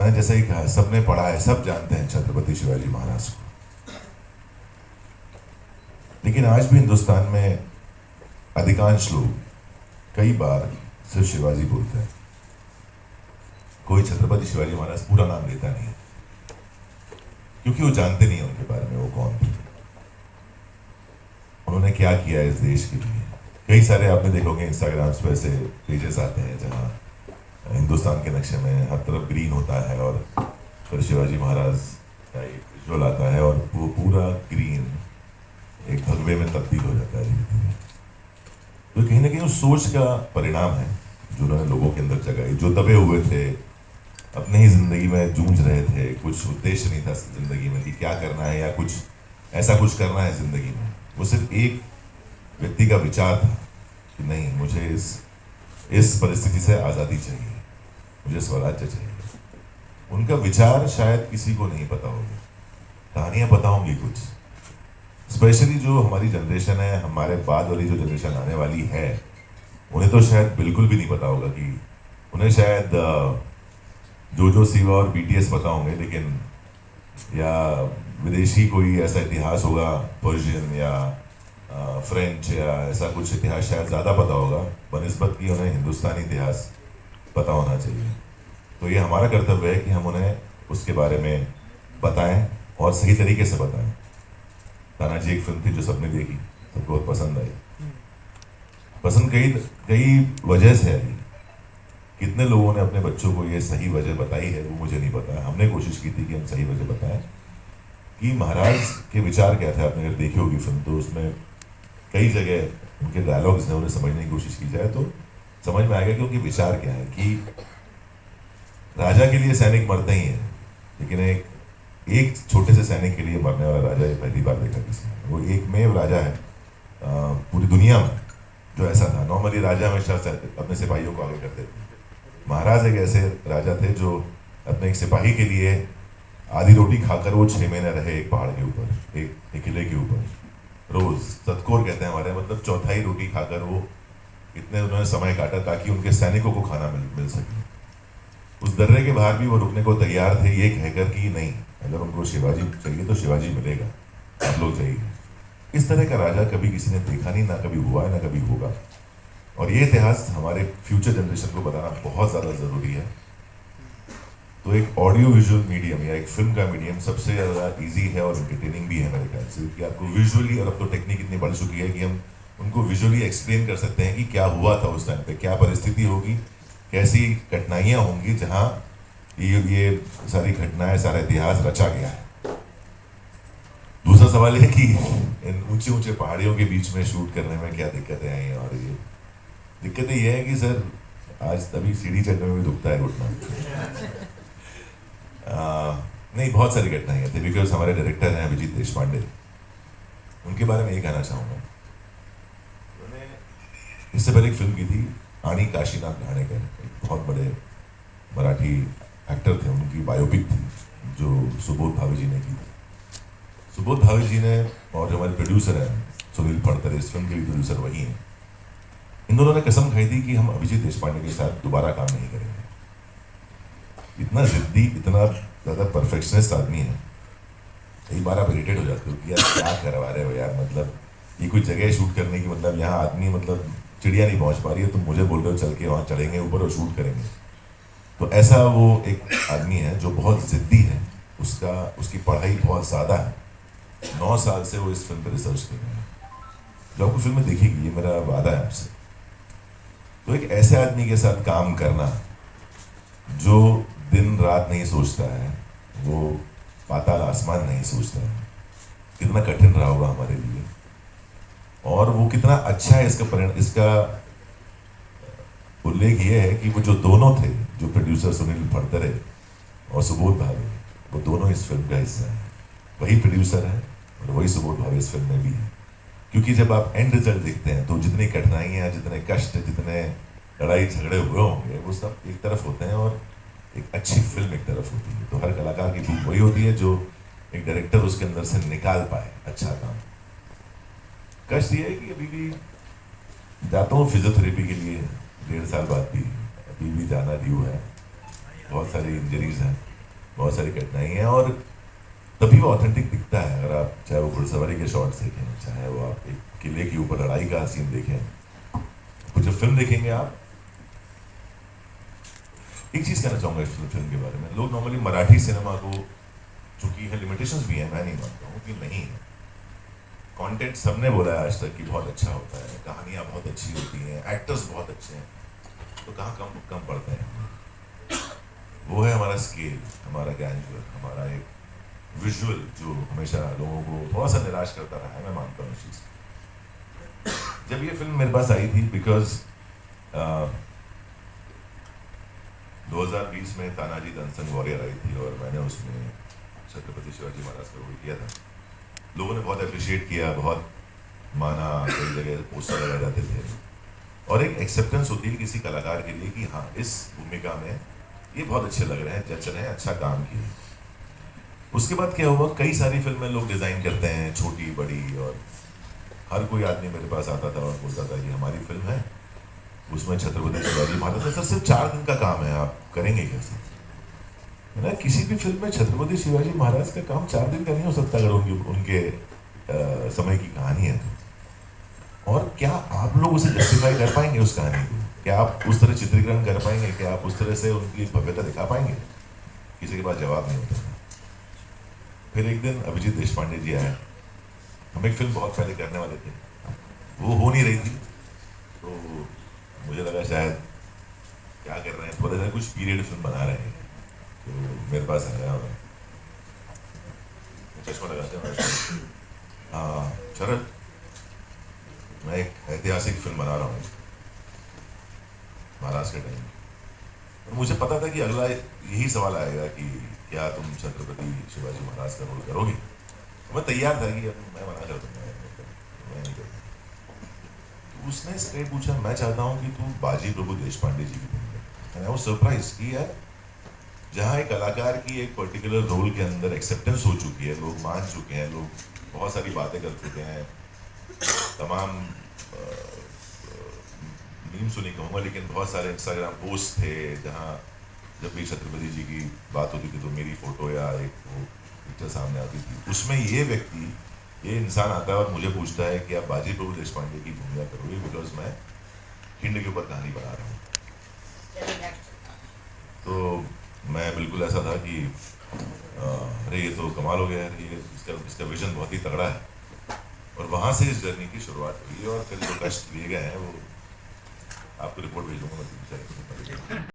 मैंने जैसा ही कहा, सबने पढ़ा है, सब जानते हैं छत्रपति शिवाजी महाराज को। लेकिन आज भी हिंदुस्तान में अधिकांश लोग कई बार सिर्फ शिवाजी बोलते हैं, कोई छत्रपति शिवाजी महाराज पूरा नाम लेता नहीं है, क्योंकि वो जानते नहीं है उनके बारे में, वो कौन थे, उन्होंने क्या किया इस देश के लिए। कई सारे आपने देखोगे इंस्टाग्राम पे ऐसे पेजेस आते हैं जहाँ हिंदुस्तान के नक्शे में हर तरफ ग्रीन होता है और फिर शिवाजी महाराज का एक विजुअल आता है और वो पूरा ग्रीन एक भगवे में तब्दील हो जाता है धीरे धीरे। तो कहीं ना कहीं उस सोच का परिणाम है जो उन्होंने लोगों के अंदर जगाई, जो दबे हुए थे, अपने ही जिंदगी में जूझ रहे थे, कुछ उद्देश्य नहीं था जिंदगी में कि क्या करना है या कुछ ऐसा कुछ करना है जिंदगी में। वो सिर्फ एक व्यक्ति का विचार था कि नहीं, मुझे इस परिस्थिति से आज़ादी चाहिए, मुझे स्वराज्य चाहिए। उनका विचार शायद किसी को नहीं पता होगा, कहानियां पता होंगी कुछ, स्पेशली जो हमारी जनरेशन है, हमारे बाद वाली जो जनरेशन आने वाली है, उन्हें तो शायद बिल्कुल भी नहीं पता होगा। कि उन्हें शायद जो सिवा और बीटीएस पता होंगे, लेकिन या विदेशी कोई ऐसा इतिहास होगा, पर्शियन या फ्रेंच या ऐसा कुछ इतिहास शायद ज़्यादा पता होगा बनिस्बत कि उन्हें हिंदुस्तानी इतिहास पता होना चाहिए। तो ये हमारा कर्तव्य है कि हम उन्हें उसके बारे में बताएं और सही तरीके से बताएं। तानाजी एक फिल्म थी जो सबने देखी, सबको बहुत पसंद आई। पसंद कई कई वजह से आई। कितने लोगों ने अपने बच्चों को ये सही वजह बताई है वो मुझे नहीं पता। हमने कोशिश की थी कि हम सही वजह बताएं कि महाराज के विचार क्या थे। आपने अगर देखी होगी फिल्म तो उसमें कई जगह उनके डायलॉग्स हैं, उन्हें समझने की कोशिश की जाए तो समझ में आएगा कि उनके विचार क्या है। कि राजा के लिए सैनिक मरते ही हैं, लेकिन एक छोटे से सैनिक के लिए मरने वाला राजा ये पहली बार देखा किसी ने। वो एकमेव राजा है पूरी दुनिया में जो ऐसा था। नॉर्मली राजा हमेशा अपने सिपाहियों को आगे करते थे। महाराज एक ऐसे राजा थे जो अपने एक सिपाही के लिए आधी रोटी खाकर वो 6 महीने रहे एक पहाड़ के ऊपर, एक किले के ऊपर, रोज सतकोर कहते हैं हमारे, मतलब चौथाई रोटी खाकर वो इतने उन्होंने समय काटा ताकि उनके सैनिकों को खाना मिल सके। उस दर्रे के बाहर भी वो रुकने को तैयार थे ये कहकर कि नहीं, अगर उनको शिवाजी चाहिए तो शिवाजी मिलेगा, आप लोग जाइए। इस तरह का राजा कभी किसी ने देखा नहीं, ना कभी हुआ है ना कभी होगा। और ये इतिहास हमारे फ्यूचर जनरेशन को बताना बहुत ज़्यादा ज़रूरी है। तो एक ऑडियो विजुअल मीडियम या एक फिल्म का मीडियम सबसे ज़्यादा इजी है और एंटरटेनिंग भी है मेरे ख्याल से, कि आपको विजुअली, और अब तो टेक्निक इतनी बढ़ चुकी है कि हम उनको विजुअली एक्सप्लेन कर सकते हैं कि क्या हुआ था उस टाइम पे, क्या परिस्थिति होगी, कैसी कठिनाइयाँ होंगी जहाँ ये सारी घटनाएं, सारा इतिहास रचा गया है। दूसरा सवाल है कि इन ऊंचे ऊंचे पहाड़ियों के बीच में शूट करने में क्या दिक्कतें आई हैं। और ये दिक्कतें ये है कि सर आज तभी सीढ़ी चढ़ने में भी दुखता है घुटना। नहीं, बहुत सारी घटनाएं थी। बिकॉज हमारे डायरेक्टर हैं अभिजीत देशपांडे, उनके बारे में ये कहना चाहूँगा। उन्होंने इससे पहले एक फिल्म की थी आनी काशीनाथ घाणेकर, एक बहुत बड़े मराठी एक्टर थे, उनकी बायोपिक थी जो सुबोध भावे जी ने की थी। सुबोध भावे जी ने, और जो हमारे प्रोड्यूसर हैं सुनील फड़तरे, इस फिल्म के भी प्रोड्यूसर वही हैं, इन दोनों ने कसम खाई थी कि हम अभिजीत देशपांडे के साथ दोबारा काम नहीं करेंगे। इतना जिद्दी, इतना ज़्यादा परफेक्शनिस्ट आदमी है। कई बार आप इरिटेट हो जाते हो कि यार क्या करवा रहे हो यार, मतलब ये कोई जगह शूट करने की, मतलब यहाँ आदमी, मतलब चिड़िया नहीं पहुँच पा रही है, तुम मुझे बोल रहे हो चल के वहाँ चढ़ेंगे ऊपर और शूट करेंगे। तो ऐसा वो एक आदमी है जो बहुत ज़िद्दी है, उसकी पढ़ाई बहुत ज़्यादा है। 9 साल से वो इस फिल्म पर रिसर्च कर रहे हैं। जो आपको फिल्म में देखेगी, ये मेरा वादा है आपसे। तो एक ऐसे आदमी के साथ काम करना जो दिन रात नहीं सोचता है, वो पाताल आसमान नहीं सोचता है, कितना कठिन रहा होगा हमारे लिए। और वो कितना अच्छा है, इसका उल्लेख ये है कि वो जो दोनों थे, जो प्रोड्यूसर सुनील फड़तरे और सुबोध भावे, वो दोनों इस फिल्म का हिस्सा है। वही प्रोड्यूसर है और वही सुबोध भावे इस फिल्म में भी है। क्योंकि जब आप एंड रिजल्ट देखते हैं तो जितनी कठिनाइयाँ, जितने कष्ट, जितने लड़ाई झगड़े हुए होंगे, वो सब एक तरफ होते हैं और एक अच्छी फिल्म एक तरफ होती है। तो हर कलाकार की भूख वही होती है जो एक डायरेक्टर उसके अंदर से निकाल पाए अच्छा काम। कष्ट ये है कि अभी भी जाता हूँ फिजियोथेरेपी के लिए 1.5 साल बाद भी, अभी भी जाना ड्यू है, बहुत सारी इंजरीज हैं। बहुत सारी कठिनाई है, और तभी वो ऑथेंटिक दिखता है। अगर आप चाहे वो घुड़सवारी के शॉट्स देखें, चाहे वो आप एक किले के ऊपर लड़ाई का सीन देखें, तो जब फिल्म देखेंगे आप, एक चीज कहना चाहूंगा इस फिल्म के बारे में। लोग नॉर्मली मराठी सिनेमा को, चूंकि है लिमिटेशंस भी है, मैं नहीं मानता हूँ कि नहीं है। कंटेंट सबने बोला है आज तक कि बहुत अच्छा होता है, कहानियां बहुत अच्छी होती हैं, एक्टर्स बहुत अच्छे हैं, तो कहाँ कम कम पड़ते हैं। वो है हमारा स्केल, हमारा ग्रैंडर, हमारा एक विजुअल जो हमेशा लोगों को थोड़ा सा निराश करता रहा है। मैं मानता हूँ इस चीज़ को। जब ये फिल्म मेरे पास आई थी, बिकॉज 2020 में तानाजी द अनसंग वॉरियर आई थी, और मैंने उसमें छत्रपति शिवाजी महाराज का रोल किया था। लोगों ने बहुत अप्रिशिएट किया, बहुत माना, कई जगह पोस्टर लगाए जाते थे, और एक एक्सेप्टेंस होती है किसी कलाकार के लिए कि हाँ, इस भूमिका में ये बहुत अच्छे लग रहे हैं, जच रहे हैं, अच्छा काम किए। उसके बाद क्या हुआ, कई सारी फिल्में लोग डिज़ाइन करते हैं, छोटी बड़ी, और हर कोई आदमी मेरे पास आता था और बोलता था कि हमारी फिल्म है, उसमें छत्रपति शिवाजी महाराज। सर सिर्फ 4 दिन का काम है, आप करेंगे कैसे? ना, किसी भी फिल्म में छत्रपति शिवाजी महाराज का काम 4 दिन का नहीं हो सकता, अगर उनके समय की कहानी है तो। और क्या आप लोग उसे जस्टिफाई कर पाएंगे उस कहानी को? क्या आप उस तरह चित्रीकरण कर पाएंगे? क्या आप उस तरह से उनकी भव्यता दिखा पाएंगे? किसी के पास जवाब नहीं होता। फिर एक दिन अभिजीत देशपांडे जी आए। हम एक फिल्म बहुत पहले करने वाले थे, वो हो नहीं रही थी, तो मुझे लगा शायद क्या कर रहे हैं, थोड़ा सा कुछ पीरियड फिल्म बना रहे हैं। तो मेरे पास आया और चश्मा लगाते हैं, शरद, मैं एक ऐतिहासिक फिल्म बना रहा हूँ महाराज के टाइम। और मुझे पता था कि अगला यही सवाल आएगा कि क्या तुम छत्रपति शिवाजी महाराज का रोल करोगे? मैं तैयार था कि मैं मना कर दूंगा, मैं नहीं करूँगा। तो उसने स्ट्रेट पूछा, मैं चाहता हूँ कि तुम बाजी प्रभु देशपांडे जी की फिल्म करो। मैं वो सरप्राइज की यार, जहाँ एक कलाकार की एक पर्टिकुलर रोल के अंदर एक्सेप्टेंस हो चुकी है, लोग मान चुके हैं, लोग बहुत सारी बातें कर चुके हैं, तमाम मीम सुनी कहूँगा, लेकिन बहुत सारे इंस्टाग्राम पोस्ट थे जहाँ जब भी छत्रपति जी की बात होती थी तो मेरी फोटो या एक वो पिक्चर सामने आती थी। उसमें ये व्यक्ति, ये इंसान आता है और मुझे पूछता है कि आप बाजी प्रभु देशपांडे की भूमिका करोगे, बिकॉज मैं हिंड के ऊपर कहानी बना रहा हूँ। तो मैं बिल्कुल ऐसा था कि अरे ये तो कमाल हो गया है, ये इसका विजन बहुत ही तगड़ा है। और वहाँ से इस जर्नी की शुरुआत हुई, और फिर जो कष्ट लिए गए हैं वो आपको रिपोर्ट भेजूंगा मैं।